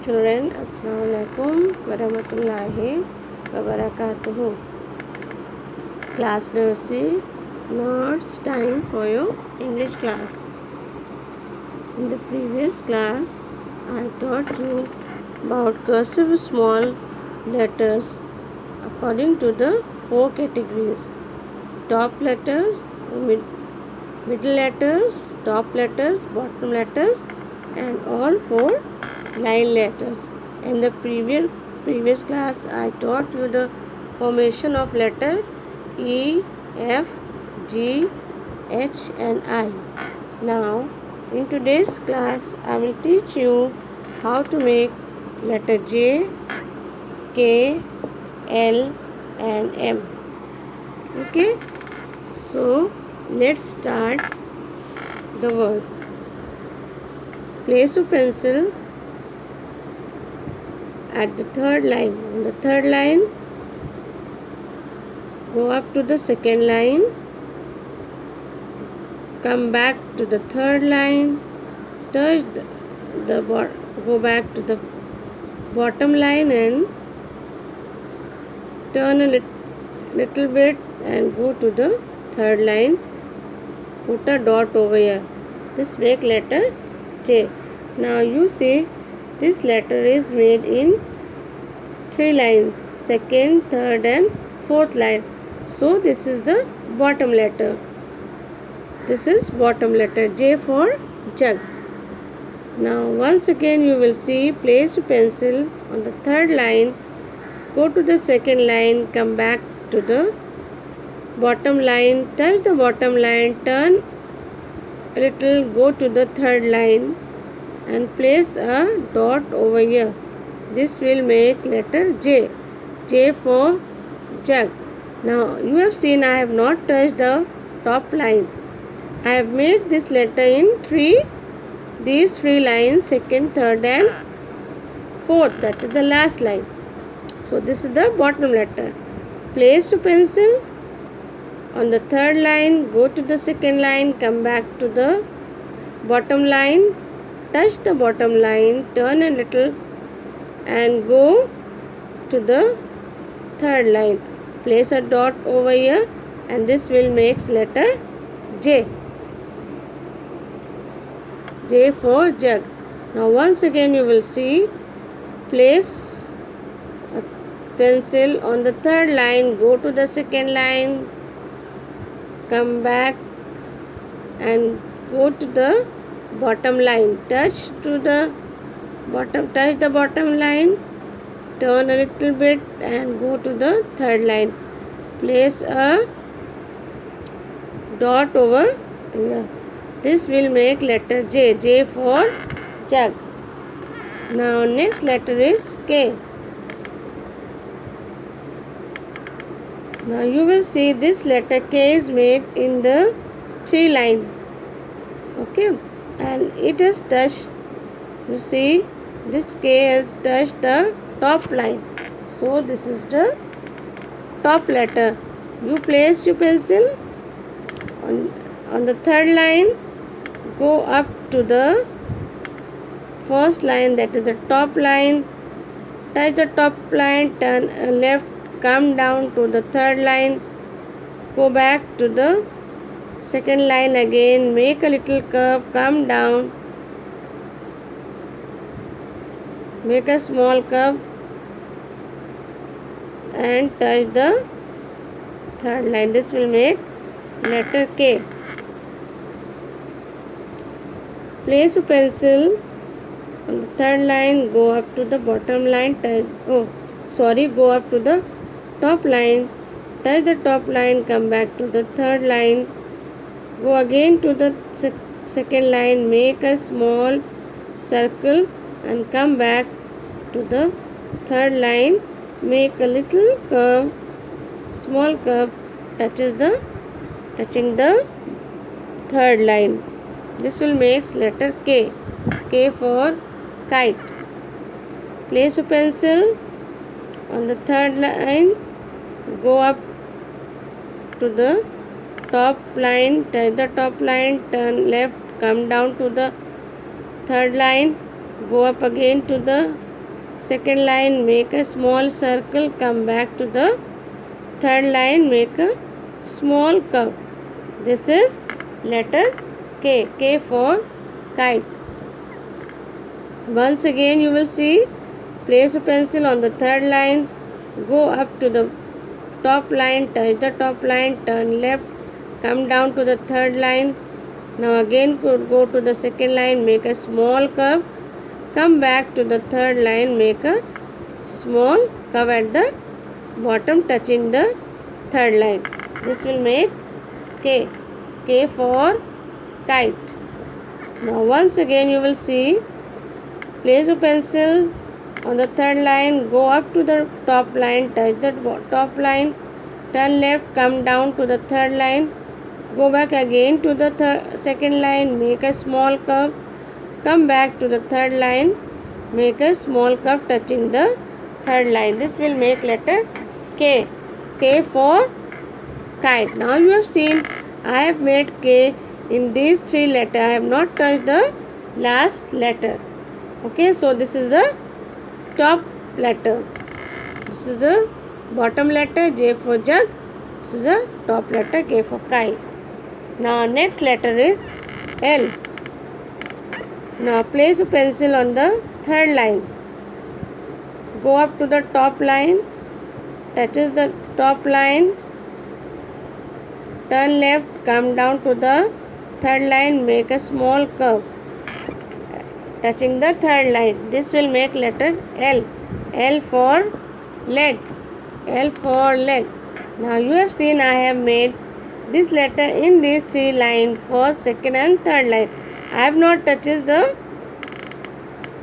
Children, Assalamualaikum warahmatullahi wabarakatuh. Class nursery. Now it's time for your English class. In the previous class, I taught you about cursive small letters according to the 4 categories: top letters, middle letters, top letters, bottom letters, and all 4 line letters. In the previous class, I taught you the formation of letter E, F, G, H, and I. Now, in today's class, I will teach you how to make letter J, K, L, and M. Okay? So, let's start the word. Place a pencil at the third line. On the third line, go up to the second line, come back to the third line, touch go back to the bottom line and turn a little bit and go to the third line. Put a dot over here. This make letter J. Now you see this letter is made in 3 lines, second, third, and fourth line. So this is the bottom letter. This is bottom letter, J for jug. Now once again you will see, place your pencil on the third line, go to the second line, come back to the bottom line, touch the bottom line, turn a little, go to the third line and place a dot over here. This will make letter J. J for jug. Now you have seen I have not touched the top line. I have made this letter in these 3 lines, second, third, and fourth. That is the last line. So this is the bottom letter. Place your pencil on the third line, go to the second line, come back to the bottom line, touch the bottom line, turn a little and go to the third line. Place a dot over here and this will make letter J. J for jug. Now once again you will see, place a pencil on the third line, go to the second line, come back and go to the bottom line, touch the bottom line, turn a little bit and go to the third line. Place a dot over here. This will make letter J. J for jug. Now next letter is K. Now you will see this letter K is made in the 3 line. Okay, and it has touched, you see this K has touched the top line. So this is the top letter. You place your pencil on the third line, go up to the first line, that is the top line, touch the top line, turn left, come down to the third line, go back to the second line again, make a little curve, come down, make a small curve and touch the third line. This will make letter K. Place your pencil on the third line, go up to the bottom line, go up to the top line, touch the top line, come back to the third line, go again to the second line, make a small circle and come back to the third line, make a little curve, small curve, touching the third line. This will make letter K. K for kite. Place your pencil on the third line, go up to the top line, touch the top line, turn left, come down to the third line, go up again to the second line, make a small circle, come back to the third line, make a small curve. This is letter K. K for kite. Once again you will see, place a pencil on the third line, go up to the top line, touch the top line, turn left, come down to the third line. Now again go to the second line, make a small curve, come back to the third line, make a small curve at the bottom touching the third line. This will make K. K for kite. Now once again you will see, place a pencil on the third line, go up to the top line, touch the top line, turn left, come down to the third line, go back again to the second line, make a small curve, come back to the third line, make a small curve touching the third line. This will make letter K. K for kite. Now you have seen I have made K in these three letters. I have not touched the last letter. Okay, so this is the top letter. This is the bottom letter, J for jug. This is the top letter, K for kite. Now next letter is L. Now place a pencil on the third line. Go up to the top line, touches the top line, turn left, come down to the third line, make a small curve touching the third line. This will make letter L. L for leg. L for leg. Now you have seen I have made this letter in these three lines, first, second and third line. I have not touched the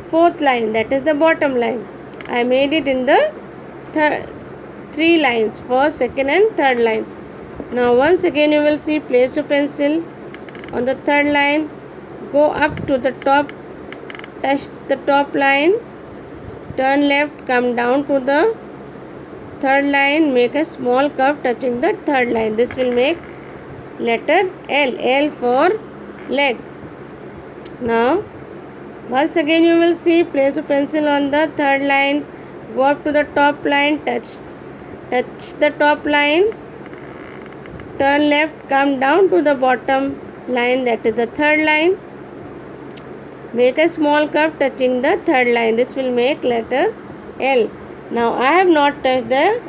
fourth line, that is the bottom line. I made it in the three lines, first, second and third line. Now once again you will see, place a pencil on the third line, go up to the top, touch the top line, turn left, come down to the third line, make a small curve touching the third line. This will make letter L. L for leg. Now once again you will see, place a pencil on the third line, go up to the top line, touch the top line, turn left, come down to the bottom line, that is the third line, make a small curve touching the third line. This will make letter L. Now I have not touched the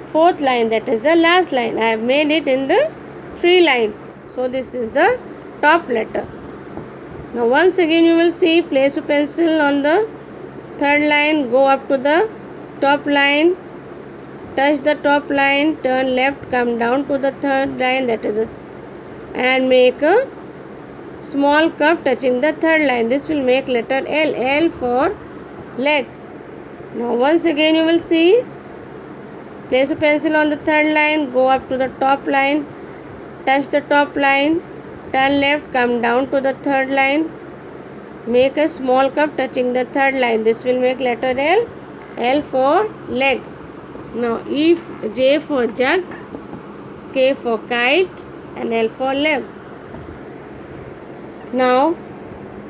fourth line, that is the last line. I have made it in the three line. So this is the top letter. Now once again you will see, place a pencil on the third line, go up to the top line, touch the top line, turn left, come down to the third line, that is it, and make a small curve touching the third line. This will make letter L. L for leg. Now once again you will see, place a pencil on the third line, go up to the top line, touch the top line, turn left, come down to the third line, make a small curve touching the third line. This will make letter L. L for leg. Now J for jug, K for kite and L for leg. Now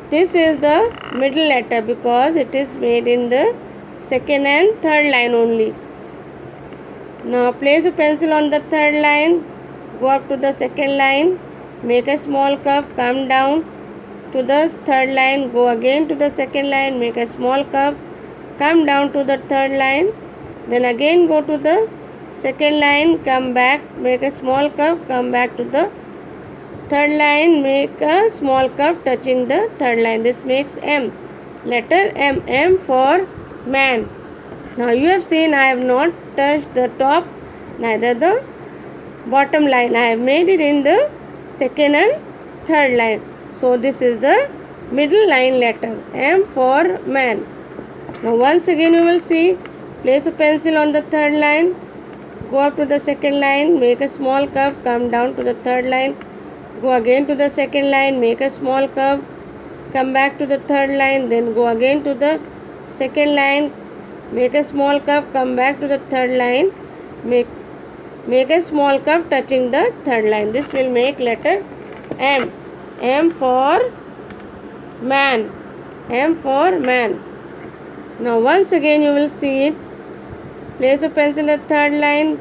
this is the middle letter because it is made in the second and third line only. Now place a pencil on the third line, go up to the second line, make a small curve, come down to the third line, go again to the second line, make a small curve, come down to the third line, then again go to the second line, come back, make a small curve, come back to the third line, make a small curve touching the third line. This makes M. Letter M. M for man. Now you have seen I have not touched the top, neither the bottom line. I have made it in the second and third line. So this is the middle line letter, M for man. Now once again you will see, place a pencil on the third line, go up to the second line, make a small curve, come down to the third line, go again to the second line, make a small curve, come back to the third line, then go again to the second line, make a small curve, come back to the third line, make a small curve touching the third line. This will make letter M. M for man. M for man. Now once again you will see it. Place your pencil at third line,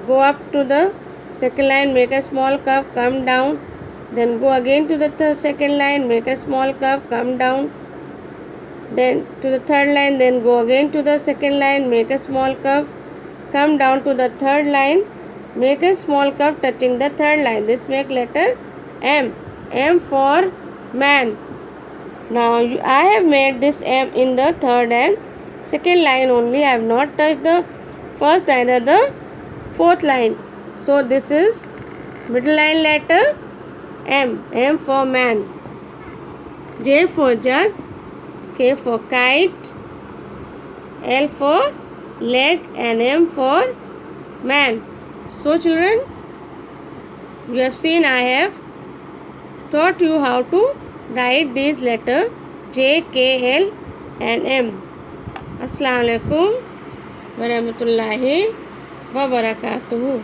go up to the second line, make a small curve, come down, then go again to the second line, make a small curve, come down, then to the third line, then go again to the second line, make a small curve, come down to the third line, make a small curve touching the third line. This make letter M. M for man. Now I have made this M in the third and second line only. I have not touched the first neither the fourth line. So this is middle line letter M. M for man. J for jug. K for kite. L for leg and M for man. So children, you have seen I have taught you how to write these letters J, K, L and M. Assalamu alaikum wa rahmatullahi wa barakatuhu.